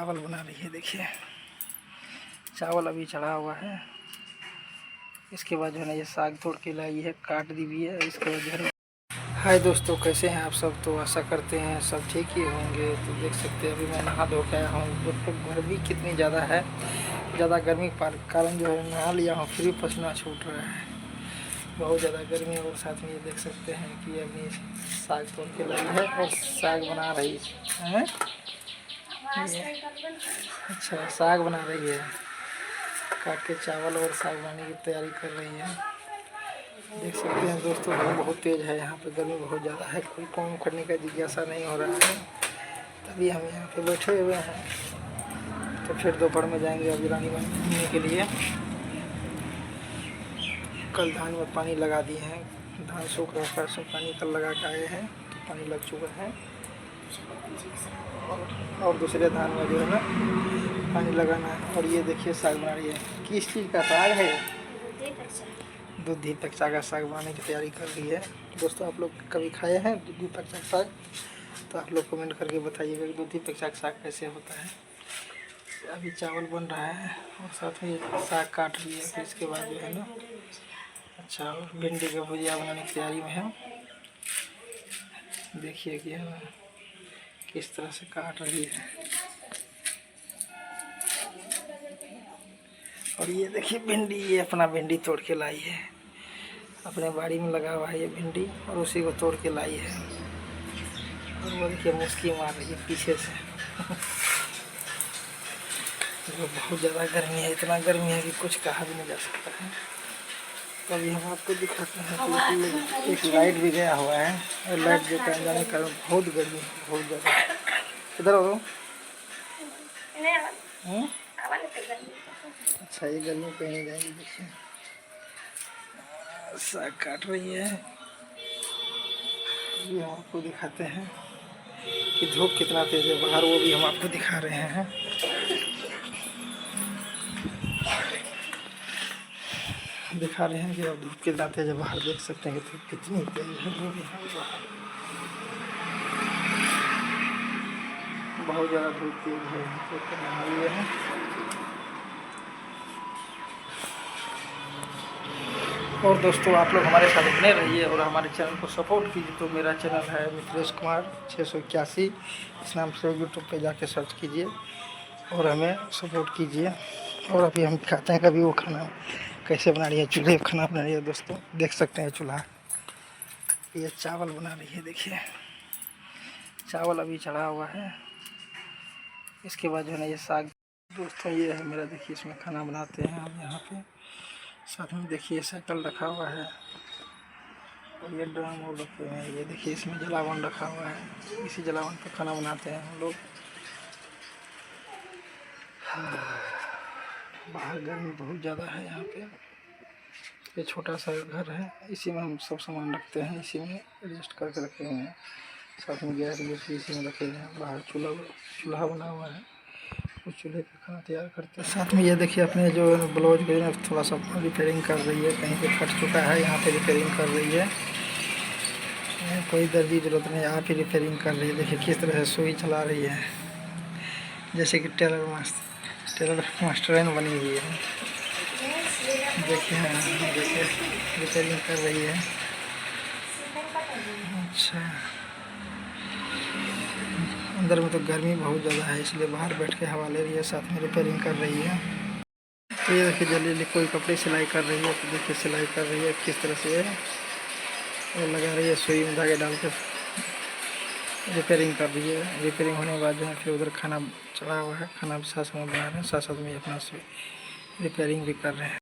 चावल बना रही है। देखिए चावल अभी चढ़ा हुआ है। इसके बाद जो है ना ये साग तोड़ के लाई है, काट दी भी है। इसके बाद जो है हाय दोस्तों, कैसे हैं आप सब। तो आशा करते हैं सब ठीक ही होंगे। तो देख सकते हैं अभी मैं नहा धो के आया हूँ। दोस्तों गर्मी कितनी ज़्यादा है, ज़्यादा गर्मी के कारण जो है नहा लिया हूँ, फिर भी पसीना छूट रहा है, बहुत ज़्यादा गर्मी है। और साथ में ये देख सकते हैं कि अभी साग तोड़ के लाई है और साग बना रही है। अच्छा साग बना रही है, काट के चावल और साग बनाने की तैयारी कर रही है। देख सकते हैं दोस्तों धूप बहुत तेज़ है, यहाँ पे गर्मी बहुत ज़्यादा है, कोई काम करने का जिज्ञासा नहीं हो रहा है। तभी हम यहाँ पे बैठे हुए हैं। तो फिर दोपहर में जाएंगे अभी रानीगंज घूमने के लिए। कल धान में पानी लगा दिए हैं, धान सूख रहा है, सब पानी कल लगा के आए हैं तो पानी लग चुका है। और दूसरे धान में जो है ना पानी लगाना है। और ये देखिए साग बना रही है। किस चीज़ का साग है? दूधी पक्षा का साग बनाने की तैयारी कर रही है। दोस्तों आप लोग कभी खाए हैं दूधी पक्षा का साग? तो आप लोग कमेंट करके बताइएगा कि दूधी पक्षा का साग कैसे होता है। अभी चावल बन रहा है और साथ में साग काट रही है। फिर इसके बाद जो है ना अच्छा और भिंडी का भुजिया बनाने की तैयारी में है। देखिए कि है किस तरह से काट रही है। और ये देखिए भिंडी, ये अपना भिंडी तोड़ के लाई है, अपने बाड़ी में लगा हुआ है ये भिंडी और उसी को तोड़ के लाई है। और वो देखिए मुस्की मार रही है पीछे से। तो बहुत ज़्यादा गर्मी है, इतना गर्मी है कि कुछ कहा भी नहीं जा सकता है। तो अभी हम आपको दिखाते हैं कि एक लाइट भी गया हुआ है और लाइट जो टाइम जाने के कारण बहुत गर्मी है, बहुत ज़्यादा। किधर हो? अच्छा ये गर्मी पे नहीं जाएंगे। देखिए साग काट रही है। ये हम आपको दिखाते हैं कि धूप कितना तेज़ है बाहर, वो भी हम आपको दिखा रहे हैं। दिखा रहे हैं कि अब धूप कितना तेज़ है बाहर, देख सकते हैं कि धूप कितनी तेज़ है। धूप बाहर बहुत ज़्यादा धूप तेज़ है, तो ये है। और दोस्तों आप लोग हमारे साथ बने रहिए और हमारे चैनल को सपोर्ट कीजिए। तो मेरा चैनल है मिथिलेश कुमार 681, इस नाम से यूट्यूब पे जाके सर्च कीजिए और हमें सपोर्ट कीजिए। और अभी हम दिखाते हैं कभी वो खाना कैसे बना रही है, चूल्हे पर खाना बना रही है। दोस्तों देख सकते हैं चूल्हा, ये चावल बना रही है। देखिए चावल अभी चढ़ा हुआ है। इसके बाद जो है ना ये साग। दोस्तों ये है मेरा, देखिए इसमें खाना बनाते हैं हम यहाँ पे। साथ में देखिए साइकिल रखा हुआ है और ये ड्राम और रखे हुए हैं। ये देखिए इसमें जलावन रखा हुआ है, इसी जलावन पर खाना बनाते हैं हम लोग। बाहर गर्मी बहुत ज़्यादा है यहाँ पे। ये छोटा सा घर है, इसी में हम सब सामान रखते हैं, इसी में एडजस्ट करके रखे हुए हैं। साथ में गैस भी इसी में रखे हुए हैं। बाहर चूल्हा बना हुआ है, उस चूल्हे पे खाना तैयार करते हैं। साथ में ये देखिए अपने जो ब्लाउज पे थोड़ा सा रिपेयरिंग कर रही है, कहीं पे फट चुका है, यहाँ पे रिपेयरिंग कर रही है। कोई दर्जी जरूरत नहीं, आप ही रिपेयरिंग कर रही है। देखिए किस तरह से सुई चला रही है, जैसे कि टेलर मास्टराइन बनी हुई है। देखिए देखिए रिपेयरिंग कर रही है। अच्छा अंदर में तो गर्मी बहुत ज़्यादा है, इसलिए बाहर बैठ के हवा ले रही है, साथ में रिपेयरिंग कर रही है। तो ये देखिए जल्दी कोई कपड़े सिलाई कर रही है। तो देखिए सिलाई कर रही है किस तरह से और लगा रही है, सुई में धागे डाल के रिपेयरिंग कर रही है। रिपेयरिंग होने के बाद जो है फिर उधर खाना चढ़ा हुआ है, खाना भी साथ में बना रहे हैं, साथ साथ में अपना रिपेयरिंग भी कर रहे हैं।